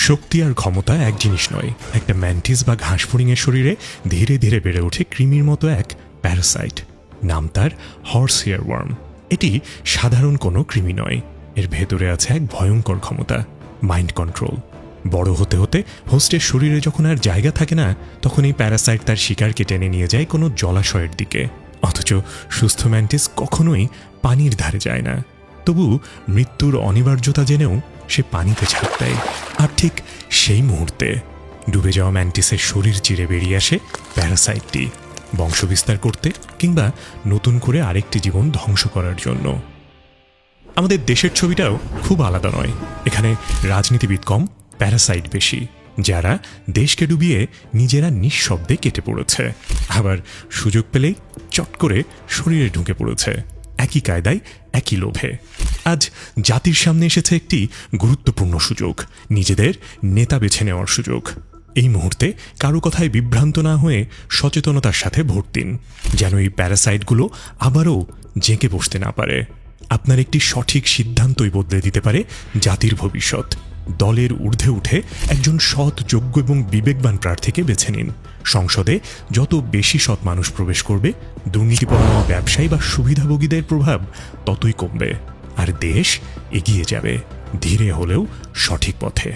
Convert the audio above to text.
শক্তি আর ক্ষমতা এক জিনিস নয়। একটা ম্যান্টিস বা ঘাসফড়িংয়ের শরীরে ধীরে ধীরে বেড়ে ওঠে কৃমির মতো এক প্যারাসাইট। নাম তার হর্স হেয়ার ওয়ার্ম। এটি সাধারণ কোনো কৃমি নয়। এর ভেতরে আছে এক ভয়ঙ্কর ক্ষমতা, মাইন্ড কন্ট্রোল। বড় হতে হতে হোস্টের শরীরে যখন আর জায়গা থাকে না, তখন এই প্যারাসাইট তার শিকারকে টেনে নিয়ে যায় কোনো জলাশয়ের দিকে। অথচ সুস্থ ম্যান্টিস কখনোই পানির ধারে যায় না। তবু মৃত্যুর অনিবার্যতা জেনেও সে পানিতে ঝাঁপ দেয়। আর ঠিক সেই মুহূর্তে ডুবে যাওয়া ম্যান্টিসের শরীর চিরে বেরিয়ে আসে প্যারাসাইটটি, বংশবিস্তার করতে কিংবা নতুন করে আরেকটি জীবন ধ্বংস করার জন্য। আমাদের দেশের ছবিটাও খুব আলাদা নয়। এখানে রাজনীতিবিদ কম, প্যারাসাইট বেশি, যারা দেশকে ডুবিয়ে নিজেরা নিঃশব্দে কেটে পড়েছে, আবার সুযোগ পেলেই চট করে শরীরে ঢুকে পড়েছে, একই কায়দায় একই লোভে। আজ জাতির সামনে এসেছে একটি গুরুত্বপূর্ণ সুযোগ, নিজেদের নেতা বেছে নেওয়ার সুযোগ। এই মুহূর্তে কারো কথায় বিভ্রান্ত না হয়ে সচেতনতার সাথে ভোট দিন, যেন এই প্যারাসাইটগুলো আবারও জেঁকে বসতে না পারে। আপনার একটি সঠিক সিদ্ধান্তই বদলে দিতে পারে জাতির ভবিষ্যৎ। দলের ঊর্ধ্বে উঠে একজন সৎ, যোগ্য এবং বিবেকবান প্রার্থীকে বেছে নিন। সংসদে যত বেশি সৎ মানুষ প্রবেশ করবে, দুর্নীতিপরায়ণ ব্যবসায়ী বা সুবিধাভোগীদের প্রভাব ততই কমবে, আর দেশ এগিয়ে যাবে ধীরে হলেও সঠিক পথে।